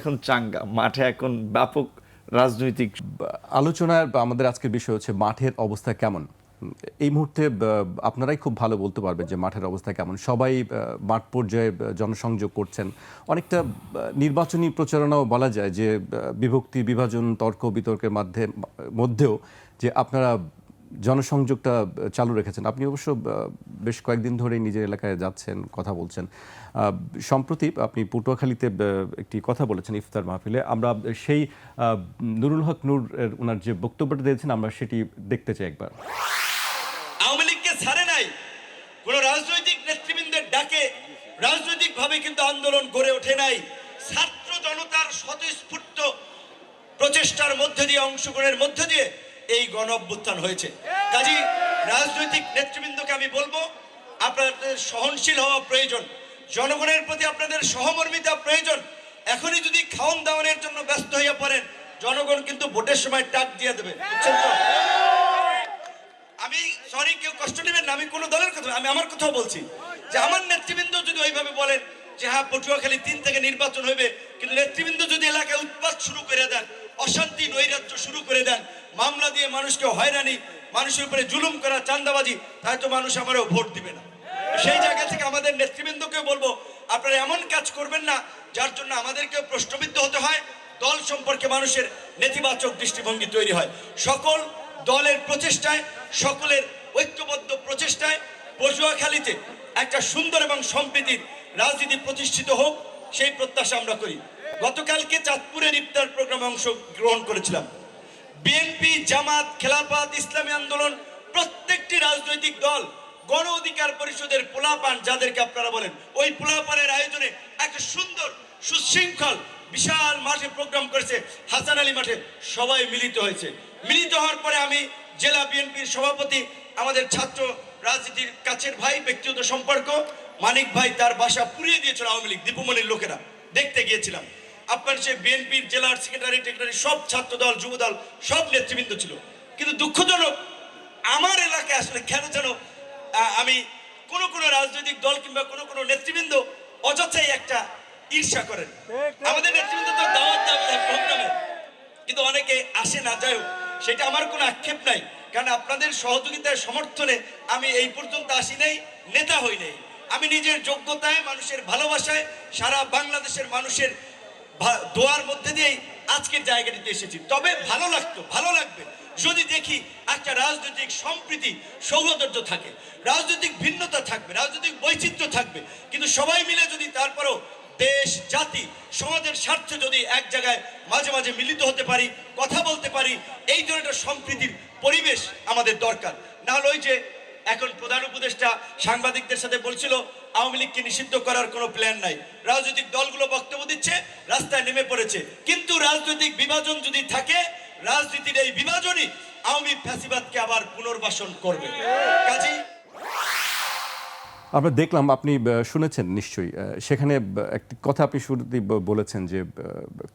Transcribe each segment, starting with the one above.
এখন চাঙ্গা মাঠে এখন ব্যাপক রাজনৈতিক আলোচনার আমাদের আজকের বিষয় হচ্ছে মাঠের অবস্থা কেমন। এই মুহূর্তে আপনারাই খুব ভালো বলতে পারবেন যে মাঠের অবস্থা কেমন। সবাই মাঠ পর্যায়ে জনসংযোগ করছেন। অনেকটা নির্বাচনী প্রচারণাও বলা যায় যে বিভক্তি বিভাজন তর্ক বিতর্কের মধ্যেও যে আপনারা জনসংযোগটা চালু রেখেছেন। আপনি অবশ্য বেশ কয়েকদিন ধরেই নিজের এলাকায় যাচ্ছেন, কথা বলছেন। সম্প্রতি আপনি পটুয়াখালীতে একটি কথা বলেছেন ইফতার মাহফিলে। আমরা সেই নুরুল হক নূর ওনার যে বক্তব্যটা দিয়েছেন আমরা সেটি দেখতে চাই একবার। আওয়ামী লীগকে ছাড়ে নাই, কোন রাজনৈতিক নেতৃবৃন্দের ডাকে রাজনৈতিকভাবে কিন্তু আন্দোলন গড়ে ওঠে নাই। ছাত্র জনতার স্বতঃস্ফূর্ত প্রচেষ্টার মধ্যে দিয়ে, অংশগ্রহণের মধ্যে দিয়ে এই গণ অভ্যুত্থান হয়েছে। কাজী রাজনৈতিক নেতৃবৃন্দকে আমি বলবো, আপনাদের সহনশীল হওয়া প্রয়োজন, জনগণের প্রতি আপনাদের সহমর্মিতা প্রয়োজন। এখনই যদি খাওন দাওয়ানের জন্য ব্যস্ত হইয়া পড়েন, জনগণ কিন্তু ভোটের সময় টাক দিয়ে দেবে, বুঝছেন তো? আমি সরি, কেউ কষ্ট নেবেন না, আমি কোন দলের কথা, আমি আমার কথাও বলছি যে আমার নেতৃবৃন্দ যদি ওইভাবে বলেন যে হ্যাঁ পটুয়াখালী 3 থেকে নির্বাচন হবে, কিন্তু নেতৃবৃন্দ যদি এলাকায় উৎপাত শুরু করে দেন, অশান্তি নৈরাজ্য শুরু করে দেন, মামলা দিয়ে মানুষকে হয়রানি, মানুষের উপরে জুলুম করা, চাঁদাবাজি, তাই তো মানুষ আমারও ভোট দিবে না। সেই জায়গা থেকে আমাদের নেতৃবৃন্দকে বলবো, আপনারা এমন কাজ করবেন না যার জন্য আমাদেরকে প্রশ্নবিদ্ধ হতে হয়, দল সম্পর্কে মানুষের নেতিবাচক দৃষ্টিভঙ্গি তৈরি হয়। সকল দলের প্রচেষ্টায়, সকলের ঐক্যবদ্ধ প্রচেষ্টায় পটুয়াখালীতে একটা সুন্দর এবং সম্প্রীতির রাজনীতি প্রতিষ্ঠিত হোক, সেই প্রত্যাশা আমরা করি। গতকালকে চাঁদপুরের ইফতার প্রোগ্রামে অংশগ্রহণ করেছিলাম। বিএনপি, জামাত, খেলাফত, ইসলামী আন্দোলন, প্রত্যেকটি রাজনৈতিক দল, গণ অধিকার পরিষদের পোলাপান যাদেরকে আপনারা বলেন, ওই পোলাপানের আয়োজনে একটা সুন্দর সুশৃঙ্খল বিশাল মাঠে প্রোগ্রাম করেছে, হাসান আলী মাঠে সবাই মিলিত হয়েছে। মিলিত হওয়ার পরে আমি জেলা বিএনপির সভাপতি, আমাদের ছাত্র রাজনীতির কাছের ভাই, ব্যক্তিগত সম্পর্ক মানিক ভাই, তার বাসা পুড়িয়ে দিয়েছিল আওয়ামী লীগ দীপুমনির লোকেরা, দেখতে গিয়েছিলাম। আপনার সে বিএনপির জেলার সেক্রেটারি সব ছাত্র দল, যুব দল, সব নেতৃবৃন্দ ছিল। কিন্তু দুঃখজনক আমার এলাকায় আসলে কেন যেন আমি কোন রাজনৈতিক দল কিংবা কোন নেতৃবৃন্দ অযথাই একটা ঈর্ষা করেন। আমাদের নেতৃবৃন্দ তো দাওয়াত দেয় প্রোগ্রামে, কিন্তু অনেকে আসে না। যাই হোক, সেটা আমার কোনো আক্ষেপ নাই, কারণ আপনাদের সহযোগিতার সমর্থনে আমি এই পর্যন্ত আসি নাই, নেতা হই নাই। আমি নিজের যোগ্যতায়, মানুষের ভালোবাসায়, সারা বাংলাদেশের মানুষের দোয়ার মধ্যে দিয়েই আজকের জায়গাটিতে এসেছি। তবে ভালো লাগবে যদি দেখি একটা রাজনৈতিক সম্প্রীতি, সৌহার্দ্য থাকে, রাজনৈতিক ভিন্নতা থাকবে, রাজনৈতিক বৈচিত্র্য থাকবে, কিন্তু সবাই মিলে যদি তারপরও দেশ, জাতি, সমাজের স্বার্থে যদি এক জায়গায় মাঝে মাঝে মিলিত হতে পারি, কথা বলতে পারি, এই ধরনের সম্প্রীতির পরিবেশ আমাদের দরকার। না হলে ওই যে এখন প্রধান উপদেষ্টা সাংবাদিকদের সাথে বলছিল আওয়ামী লীগকে নিষিদ্ধ করার কোনো প্ল্যান নাই, রাজনৈতিক দলগুলো বক্তব্য দিচ্ছে, রাস্তায় নেমে পড়েছে, কিন্তু রাজনৈতিক বিভাজন যদি থাকে, রাজনীতির এই বিভাজনই আওয়ামী ফ্যাসিবাদকে আবার পুনর্বাসন করবে। কাজেই আমরা দেখলাম, আপনি শুনেছেন নিশ্চয়ই, সেখানে একটি কথা আপনি শুরুতেই বলেছেন যে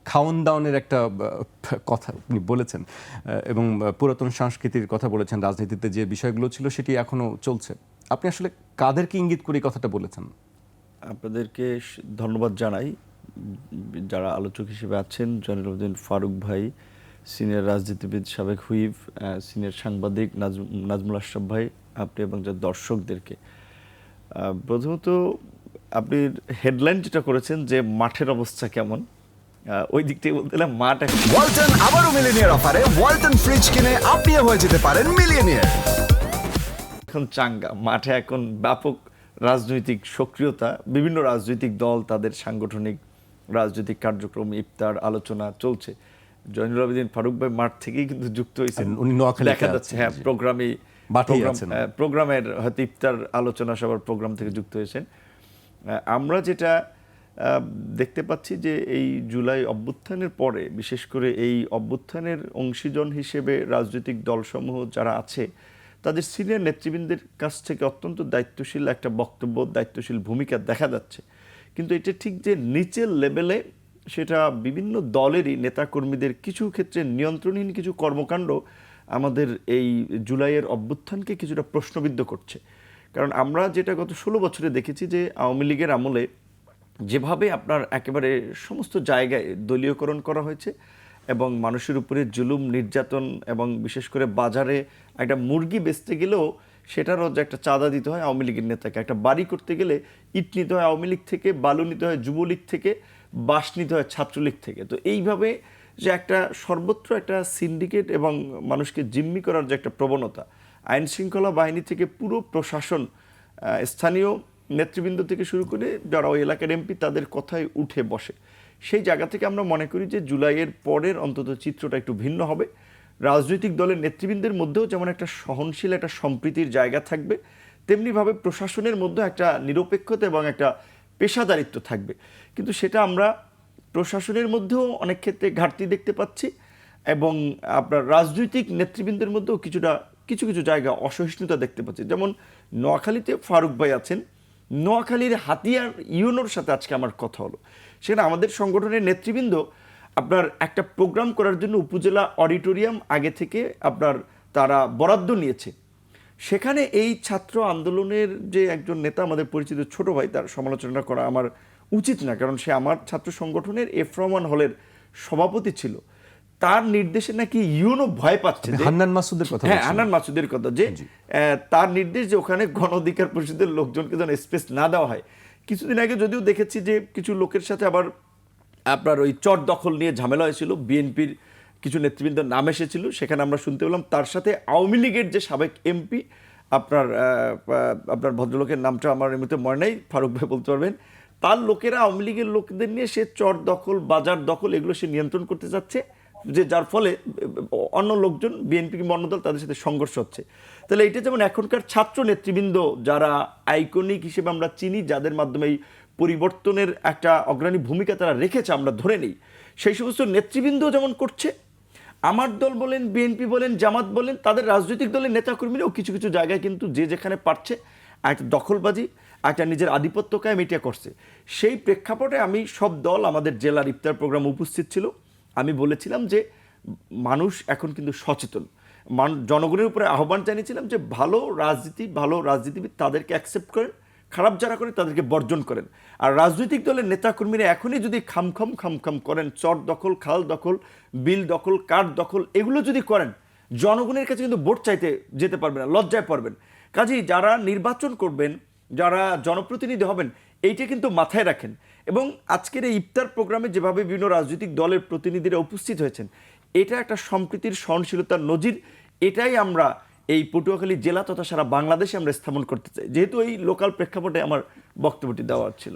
খাওন দাওনের একটা কথা আপনি বলেছেন, এবং পুরাতন সংস্কৃতির কথা বলেছেন, রাজনীতিতে যে বিষয়গুলো ছিল সেটি এখনও চলছে। আপনি আসলে কাদেরকে ইঙ্গিত করে কথাটা বলেছেন? আপনাদেরকে ধন্যবাদ জানাই যারা আলোচক হিসেবে আছেন, জয়নুল ফারুক ভাই, সিনিয়র রাজনীতিবিদ, সাবেক হুইপ, সিনিয়র সাংবাদিক নাজমুল আশরাফ ভাই, আপনি এবং যারা দর্শকদেরকে। প্রথমত আপনি হেডলাইন যেটা করেছেন যে মাঠের অবস্থা কেমন, ওই দিক থেকে বলতে গেলে মাঠ ওয়ালটন আবারও মিলিয়নিয়ার অফারে ওয়ালটন ফ্রিজ কিনে আপনিও হয়ে যেতে পারেন মিলিয়নিয়ার। এখন চাঙ্গা মাঠে এখন ব্যাপক রাজনৈতিক সক্রিয়তা, বিভিন্ন রাজনৈতিক দল তাদের সাংগঠনিক রাজনৈতিক কার্যক্রম, ইফতার আলোচনা চলছে। জয়নুল আবেদিন ফারুক ভাই মাঠ থেকেই কিন্তু যুক্ত হয়েছেন, দেখা যাচ্ছে। হ্যাঁ, প্রোগ্রামের হয়তো ইফতার আলোচনা সবার প্রোগ্রাম থেকে যুক্ত হয়েছেন। আমরা যেটা দেখতে পাচ্ছি যে এই জুলাই অভ্যুত্থানের পরে, বিশেষ করে এই অভ্যুত্থানের অংশীজন হিসেবে রাজনৈতিক দলসমূহ যারা আছে, তাদের সিনিয়র নেতৃবৃন্দের কাছ থেকে অত্যন্ত দায়িত্বশীল একটা বক্তব্য, দায়িত্বশীল ভূমিকা দেখা যাচ্ছে। কিন্তু এটা ঠিক যে নিচের লেভেলে সেটা বিভিন্ন দলেরই নেতাকর্মীদের কিছু ক্ষেত্রে নিয়ন্ত্রণহীন কিছু কর্মকাণ্ড আমাদের এই জুলাইয়ের অভ্যুত্থানকে কিছুটা প্রশ্নবিদ্ধ করছে। কারণ আমরা যেটা গত 16 বছরে দেখেছি যে আওয়ামী লীগের আমলে যেভাবে আপনার একেবারে সমস্ত জায়গায় দলীয়করণ করা হয়েছে এবং মানুষের উপরে জুলুম নির্যাতন এবং বিশেষ করে বাজারে একটা মুরগি বেচতে গেলেও সেটারও যে একটা চাঁদা দিতে হয় আওয়ামী লীগের নেতাকে, একটা বাড়ি করতে গেলে ইট নিতে হয় আওয়ামী লীগ থেকে, বালু নিতে হয় যুবলীগ থেকে, বাঁশ নিতে হয় ছাত্রলীগ থেকে। তো এইভাবে যে একটা সর্বত্র একটা সিন্ডিকেট এবং মানুষকে জিম্মি করার যে একটা প্রবণতা, আইন শৃঙ্খলা বাহিনী থেকে পুরো প্রশাসন, স্থানীয় নেতৃবৃন্দ থেকে শুরু করে যারা ওই এলাকার এমপি তাদের কথায় উঠে বসে, সেই জায়গা থেকে আমরা মনে করি যে জুলাইয়ের পরের অন্তত চিত্রটা একটু ভিন্ন হবে। রাজনৈতিক দলের নেতৃবৃন্দের মধ্যেও যেমন একটা সহনশীল একটা সম্প্রীতির জায়গা থাকবে, তেমনিভাবে প্রশাসনের মধ্যে একটা নিরপেক্ষতা এবং একটা পেশাদারিত্ব থাকবে। কিন্তু সেটা আমরা প্রশাসনের মধ্যেও অনেক ক্ষেত্রে ঘাটতি দেখতে পাচ্ছি এবং আপনার রাজনৈতিক নেতৃবৃন্দের মধ্যেও কিছু কিছু জায়গা অসহিষ্ণুতা দেখতে পাচ্ছি। যেমন নোয়াখালীতে ফারুক ভাই আছেন, নোয়াখালীর হাতিয়ার ইউনোর সাথে আজকে আমার কথা হলো, সেখানে আমাদের সংগঠনের নেতৃবৃন্দ আপনার একটা প্রোগ্রাম করার জন্য উপজেলা অডিটোরিয়াম আগে থেকে আপনার তারা বরাদ্দ নিয়েছে। সেখানে এই ছাত্র আন্দোলনের যে একজন নেতা আমাদের পরিচিত ছোট ভাই, তার সমালোচনা করা আমার উচিত না, কারণ সে আমার ছাত্র সংগঠনের এফ রহমান হলের সভাপতি ছিল। তার নির্দেশে নাকি ইউনো ভয় পাচ্ছে যে হান্নান মাসুদের কথা হ্যাঁ, বলছেন। হান্নান মাসুদের কথা, যে তার নির্দেশ যে ওখানে গণ অধিকার পরিষদের লোকজনকে যেন স্পেস না দেওয়া হয়। কিছুদিন আগে যদিও দেখেছি যে কিছু লোকের সাথে আবার আপনার ওই চর দখল নিয়ে ঝামেলা হয়েছিল, বিএনপির কিছু নেতৃবৃন্দের নাম এসেছিল, সেখানে আমরা শুনতে পেলাম তার সাথে আওয়ামী লীগের যে সাবেক এমপি, আপনার ভদ্রলোকের নামটা আমার এই মুহূর্তে মনে নেই, ফারুক ভাই বলতে পারবেন, তার লোকেরা আওয়ামী লীগের লোকদের নিয়ে সে চর দখল বাজার দখল এগুলো সে নিয়ন্ত্রণ করতে যাচ্ছে, যে যার ফলে অন্য লোকজন বিএনপি কিংবা অন্য দল তাদের সাথে সংঘর্ষ হচ্ছে। তাহলে এটা যেমন এখনকার ছাত্র নেতৃবৃন্দ যারা আইকনিক হিসেবে আমরা চিনি, যাদের মাধ্যমে এই পরিবর্তনের একটা অগ্রণী ভূমিকা তারা রেখেছে আমরা ধরে নিই, সেই সমস্ত নেতৃবৃন্দ যেমন করছে, আমার দল বলেন, বিএনপি বলেন, জামাত বলেন, তাদের রাজনৈতিক দলের নেতাকর্মীরাও কিছু কিছু জায়গায় কিন্তু যে যেখানে পারছে একটা দখলবাজি, একটা নিজের আধিপত্য কায়েম এটা করছে। সেই প্রেক্ষাপটে আমি সব দল আমাদের জেলার ইফতার প্রোগ্রাম উপস্থিত ছিল, আমি বলেছিলাম যে মানুষ এখন কিন্তু সচেতন, জনগণের উপরে আহ্বান জানিয়েছিলাম যে ভালো রাজনীতিবিদ তাদেরকে অ্যাকসেপ্ট করেন, খারাপ যারা করেন তাদেরকে বর্জন করেন। আর রাজনৈতিক দলের নেতাকর্মীরা এখনই যদি খামখাম করেন, চর দখল, খাল দখল, বিল দখল, কাঠ দখল এগুলো যদি করেন, জনগণের কাছে কিন্তু ভোট চাইতে যেতে পারবেন না, লজ্জায় পড়বেন। কাজেই যারা নির্বাচন করবেন, যারা জনপ্রতিনিধি হবেন, এইটা কিন্তু মাথায় রাখেন। এবং আজকের এই ইফতার প্রোগ্রামে যেভাবে বিভিন্ন রাজনৈতিক দলের প্রতিনিধিরা উপস্থিত হয়েছেন, এটা একটা সম্প্রীতির সহনশীলতার নজির। এটাই আমরা এই পটুয়াখালী জেলা তথা সারা বাংলাদেশে আমরা স্থাপন করতে চাই, যেহেতু এই লোকাল প্রেক্ষাপটে আমার বক্তব্যটি দেওয়া ছিল।